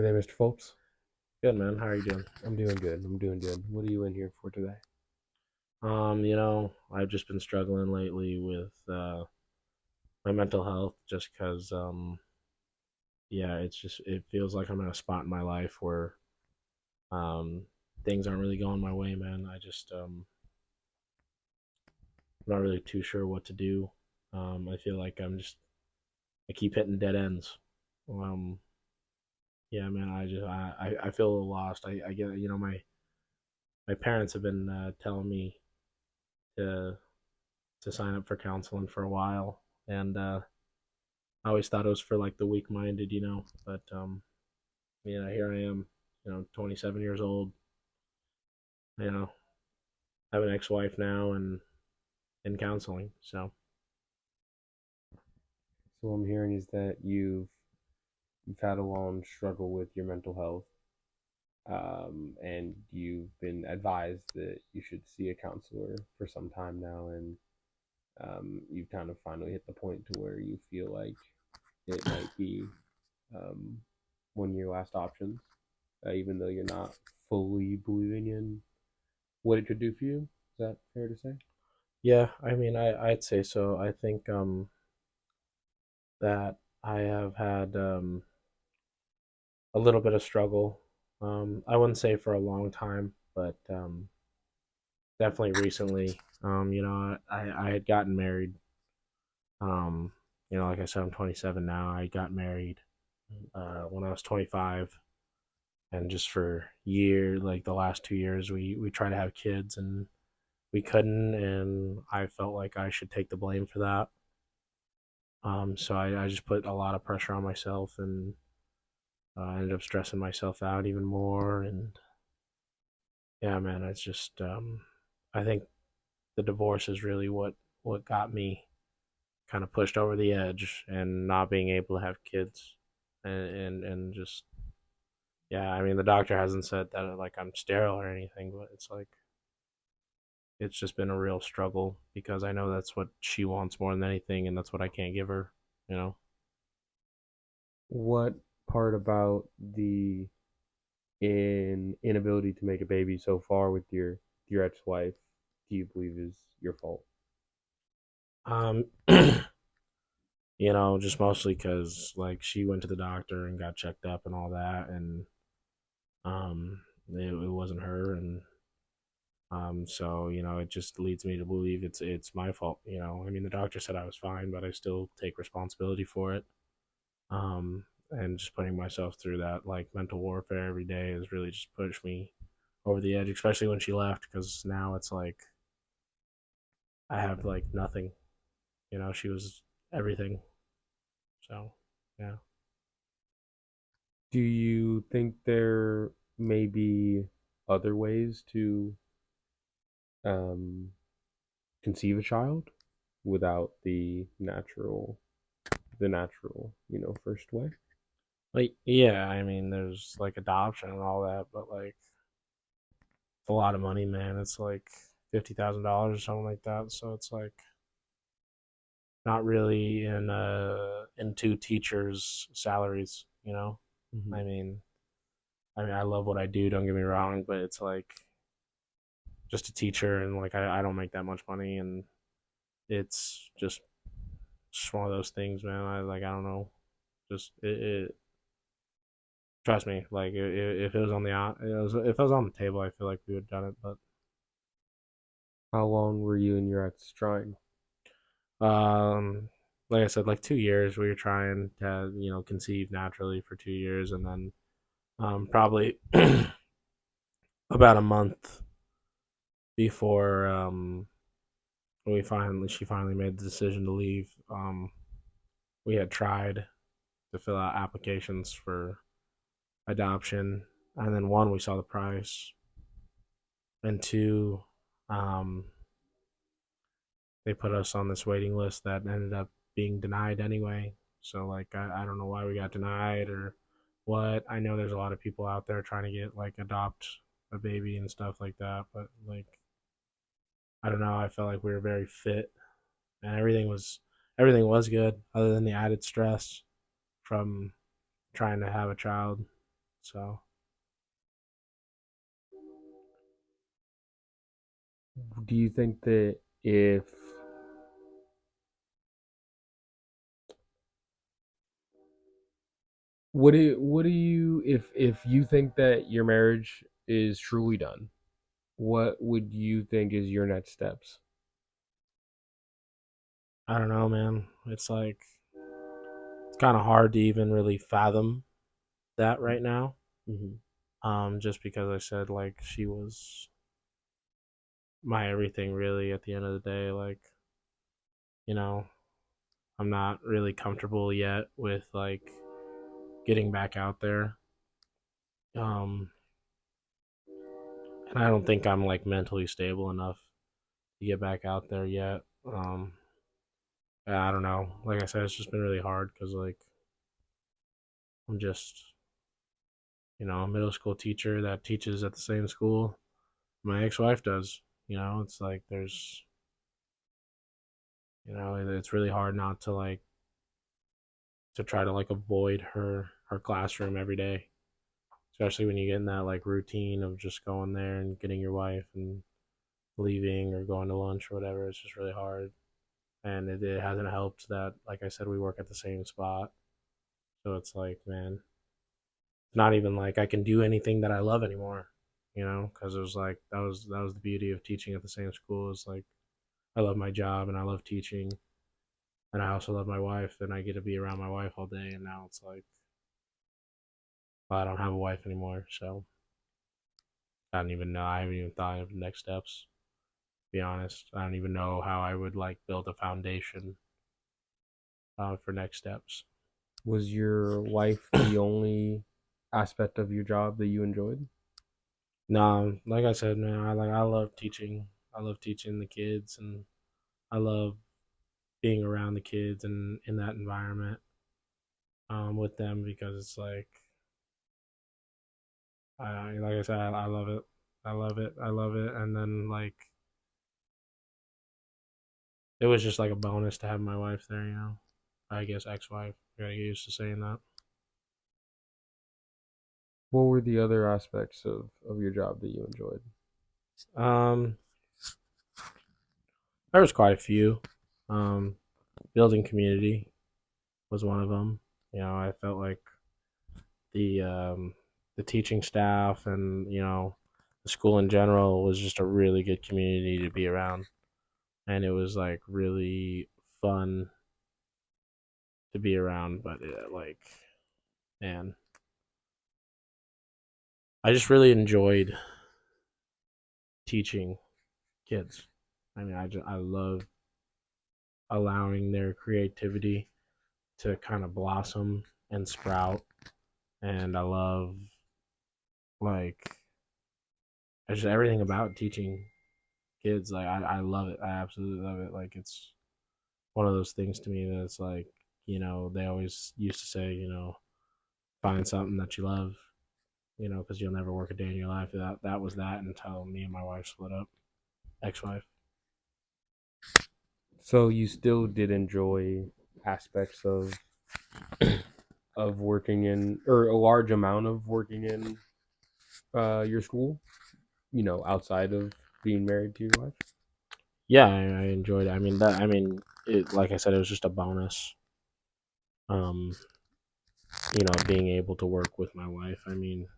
Hey there, Mr. Phillips. Good man, how are you doing? I'm doing good. I'm doing good. What are you in here for today? I've just been struggling lately with my mental health just because yeah, it feels like I'm in a spot in my life where um things aren't really going my way, man. I'm not really too sure what to do. I feel like I keep hitting dead ends. Um yeah, man, I feel a little lost. I get my parents have been telling me to to sign up for counseling for a while, and I always thought it was for like the weak minded, but here I am, 27 years old, you know, I have an ex wife now and in counseling. So So what I'm hearing is that you've had a long struggle with your mental health, and you've been advised that you should see a counselor for some time now, and you've kind of finally hit the point to where you feel like it might be um, one of your last options, even though you're not fully believing in what it could do for you. Is that fair to say? yeah, I'd say so. I think that I have had a little bit of struggle. I wouldn't say for a long time, but definitely recently. I had gotten married. Um, like I said, I'm 27 now. I got married when I was 25, and just for like the last 2 years, we tried to have kids and we couldn't, and I felt like I should take the blame for that. So I just put a lot of pressure on myself, and I ended up stressing myself out even more. And yeah, man, it's just I think the divorce is really what got me kind of pushed over the edge, and not being able to have kids, and just yeah, I mean the doctor hasn't said that like I'm sterile or anything, but it's just been a real struggle because I know that's what she wants more than anything, and that's what I can't give her. You know. What part about the inability to make a baby so far with your ex-wife do you believe is your fault? Um, just mostly because like she went to the doctor and got checked up and all that, and it wasn't her, and so it just leads me to believe it's my fault. I mean, the doctor said I was fine, but I still take responsibility for it. And just putting myself through that like mental warfare every day has really just pushed me over the edge, especially when she left, because now it's like I have like nothing. She was everything. So, yeah. Do you think there may be other ways to um, conceive a child without the natural first way? Like, yeah, I mean, there's like adoption and all that, but like, it's a lot of money, man. It's like $50,000 or something like that. So it's like not really in two teachers' salaries. Hmm. I mean, I love what I do. Don't get me wrong, but it's like just a teacher, and like I don't make that much money, and it's just one of those things, man. I don't know. Just trust me. Like if it was on if it was on the table, I feel like we would have done it. How long were you and your ex trying? But like I said, like 2 years we were trying to conceive naturally for 2 years, and then probably about a month before she finally made the decision to leave. We had tried to fill out applications for adoption, and then one, we saw the price, and two, um, they put us on this waiting list that ended up being denied anyway. So like I don't know why we got denied or what. I know there's a lot of people out there trying to get like adopt a baby and stuff like that, but like I don't know. I felt like we were very fit, and everything was good other than the added stress from trying to have a child. So Do you think that if what do you if you think that your marriage is truly done, what would you think is your next steps? I don't know, man. It's like it's kind of hard to even really fathom that right now. Hmm. Just because I said like she was my everything really at the end of the day. Like, you know, I'm not really comfortable yet with like getting back out there. Um, and I don't think I'm like mentally stable enough to get back out there yet. I don't know. Like I said, it's just been really hard because like I'm just a middle school teacher that teaches at the same school my ex-wife does. It's like there's it's really hard not to like to try to like avoid her classroom every day, especially when you get in that like routine of just going there and getting your wife and leaving or going to lunch or whatever. It's just really hard, and it hasn't helped that, like I said, we work at the same spot. So it's like, man, it's not even like I can do anything that I love anymore. Because it was like that was the beauty of teaching at the same school. Is like I love my job and I love teaching, and I also love my wife, and I get to be around my wife all day. And now it's like, well, I don't have a wife anymore, so I don't even know. I haven't even thought of the next steps. To be honest, I don't even know how I would like build a foundation for next steps. Was your wife the only aspect of your job that you enjoyed? No, like I said, man, I love teaching. I love teaching the kids, and I love being around the kids and in that environment with them because it's like I said, I love it. I love it. I love it. And then like it was just like a bonus to have my wife there. I guess ex-wife. I gotta get used to saying that. What were the other aspects of your job that you enjoyed? Um, there was quite a few. Um, building community was one of them. I felt like the um, the teaching staff and the school in general was just a really good community to be around, and it was like really fun to be around. But like, man, I just really enjoyed teaching kids. I mean, I love allowing their creativity to kind of blossom and sprout, and I love like just everything about teaching kids. Like I love it. I absolutely love it. Like it's one of those things to me that it's like they always used to say find something that you love, because you'll never work a day in your life. That was that until me and my wife split up, ex-wife. So you still did enjoy aspects of working in, or a large amount of working in your school, outside of being married to your wife? Yeah, I enjoyed it. I mean that. I mean it. Like I said, it was just a bonus. Um, being able to work with my wife. I mean,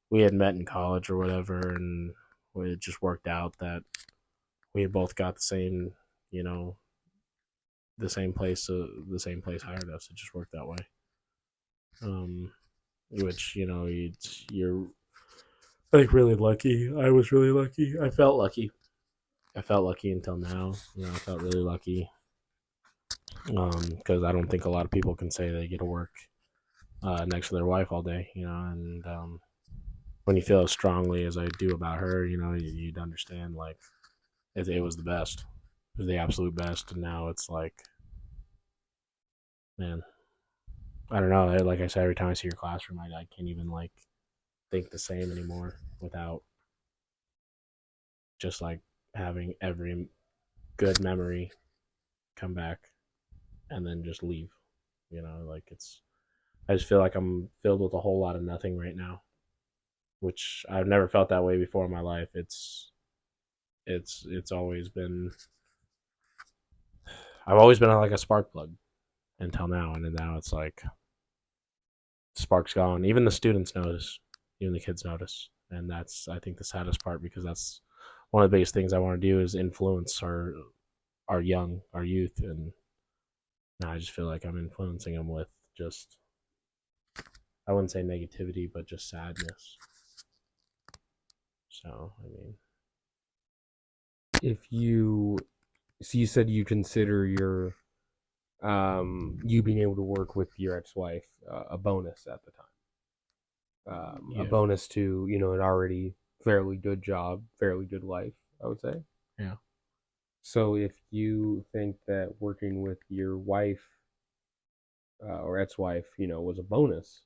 we had met in college or whatever, and it just worked out that we had both got the same, you know, the same place hired us. It just worked that way. Um, which you're like really lucky. I was really lucky. I felt lucky. I felt lucky until now. I felt really lucky because I don't think a lot of people can say they get to work next to their wife all day. And when you feel as strongly as I do about her, you'd understand like it was the best. It was the absolute best, and now it's like, man, I don't know. Like I said, every time I see your classroom, I can't even like think the same anymore without just like having every good memory come back and then just leave. Like I just feel like I'm filled with a whole lot of nothing right now, which I've never felt that way before in my life. It's always been, I've always been like a spark plug until now, and then now it's like spark's gone. Even the students notice, even the kids notice, and that's, I think, the saddest part, because that's one of the biggest things I want to do is influence our youth, and now I just feel like I'm influencing them with just, I wouldn't say negativity, but just sadness. So I mean, If you so you said you consider your you being able to work with your ex-wife a bonus at the time, a yeah, bonus to an already fairly good job, fairly good life, I would say. yeah, So if you think that working with your wife or ex-wife, was a bonus,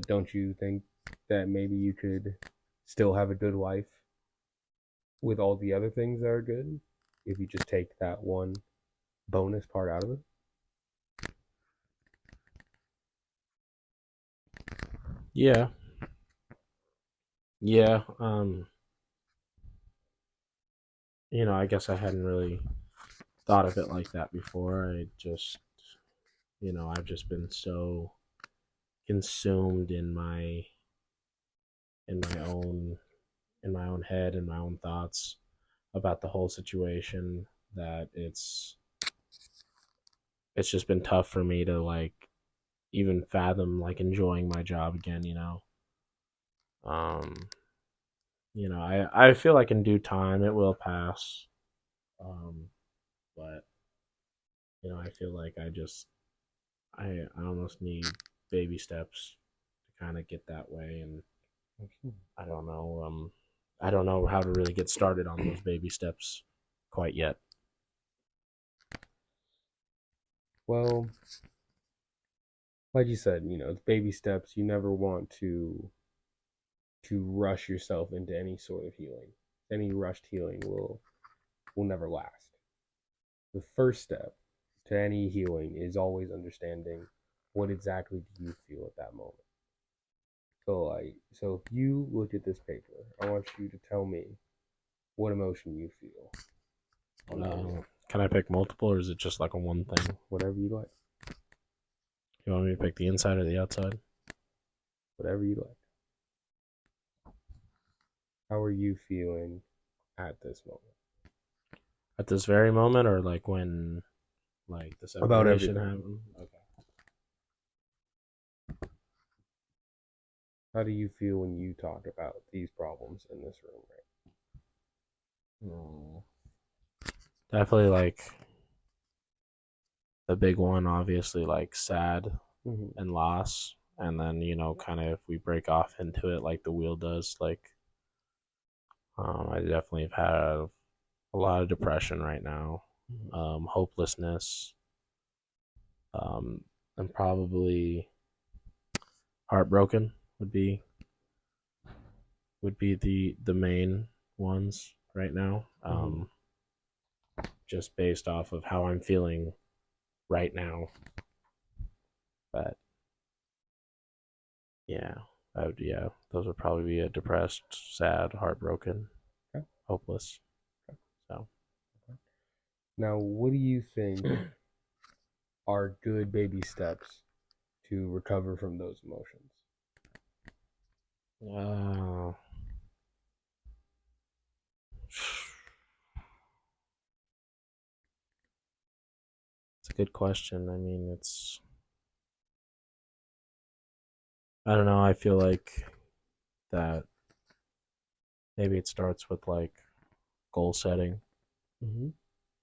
don't you think that maybe you could still have a good life with all the other things that are good if you just take that one bonus part out of it? yeah, yeah. I guess I hadn't really thought of it like that before. I just, I've just been so consumed in my own in my own head and my own thoughts about the whole situation that it's just been tough for me to like even fathom like enjoying my job again. Um, I feel like in due time it will pass. Um, but I feel like I almost need baby steps to kind of get that way, and I don't know. I don't know how to really get started on those baby steps quite yet. Well, like you said, it's baby steps. You never want to rush yourself into any sort of healing. Any rushed healing will never last. The first step to any healing is always understanding what exactly do you feel at that moment. So if you look at this paper, I want you to tell me what emotion you feel on that moment. Can I pick multiple, or is it just like a one thing? Whatever you like. You want me to pick the inside or the outside? Whatever you like. How are you feeling at this moment? At this very moment, or like when like the About separation everything. happened? Okay. How do you feel when you talk about these problems in this room, Mm. Definitely like the big one, obviously, like sad right? Mm-hmm. and loss. And then, kind of if we break off into it like the wheel does, like, I definitely have had a lot of depression right now, hopelessness, um, and probably heartbroken would be the main ones right now. Mm-hmm. Just based off of how I'm feeling right now. But yeah, yeah, those would probably be a depressed, sad, heartbroken, Okay. hopeless. So Now, what do you think are good baby steps to recover from those emotions? uh, it's a good question. I mean, I don't know. I feel like that maybe it starts with like goal setting. Mm-hmm.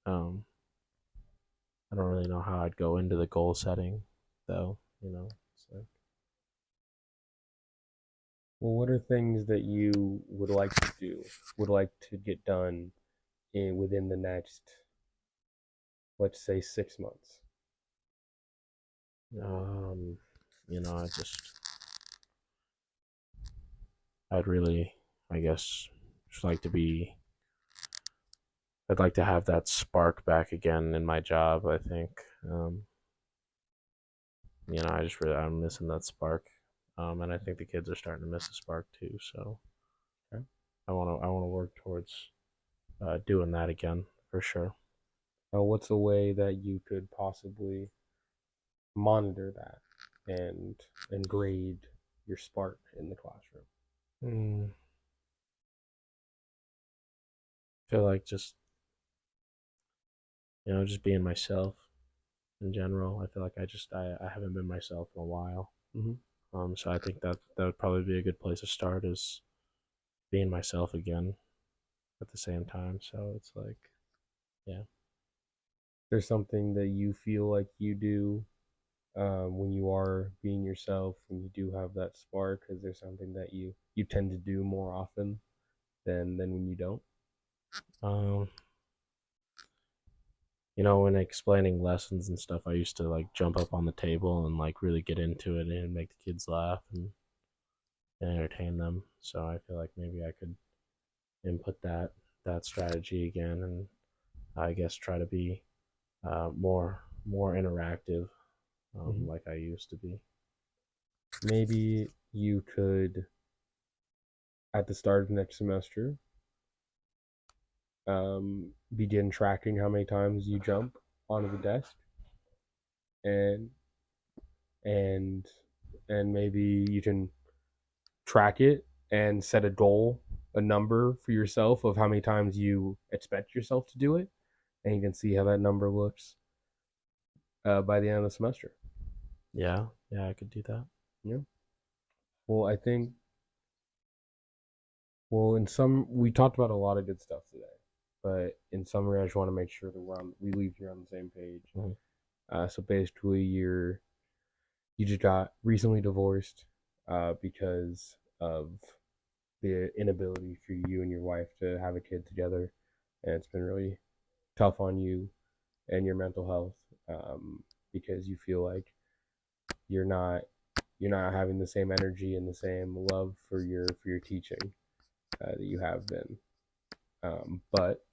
Um, I don't really know how I'd go into the goal setting though. It's like, Well, what are things that you would like to do, would like to get done within the next, let's say, 6 months? um, I I'd really, I guess, just like to be. I'd like to have that spark back again in my job. I think, I'm missing that spark, and I think the kids are starting to miss the spark too. So Okay. I want to work towards doing that again for sure. Now, what's a way that you could possibly monitor that and grade your spark in the classroom? Mm, I feel like just being myself in general. I feel like I haven't been myself in a while. Mm-hmm. So I think that would probably be a good place to start is being myself again at the same time. So it's like, yeah. There's something that you feel like you do when you are being yourself, when you do have that spark? Is there something that you tend to do more often than when you don't? Um, when explaining lessons and stuff, I used to like jump up on the table and like really get into it and make the kids laugh and entertain them. So I feel like maybe I could input that strategy again, and I guess try to be more interactive, Mm-hmm. like I used to be. Maybe you could, at the start of next semester, begin tracking how many times you jump onto the desk, and and and maybe you can track it and set a goal, a number for yourself of how many times you expect yourself to do it, and you can see how that number looks by the end of the semester. Yeah, yeah, I could do that. Yeah. Well, I think in some we talked about a lot of good stuff today, but in summary, I just want to make sure that we leave here on the same page. Mm-hmm. So basically, you just got recently divorced because of the inability for you and your wife to have a kid together, and it's been really tough on you and your mental health because you feel like you're not having the same energy and the same love for your teaching that you have been. But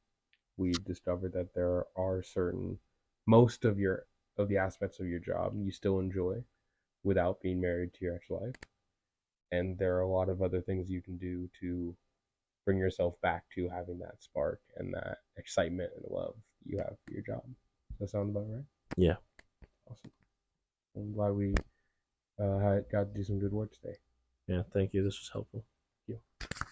we discovered that there are certain most of the aspects of your job you still enjoy without being married to your ex-wife, and there are a lot of other things you can do to bring yourself back to having that spark and that excitement and love you have for your job. Does that sound about right? Yeah. Awesome. I'm glad we got to do some good work today. Yeah, thank you. This was helpful. Thank you.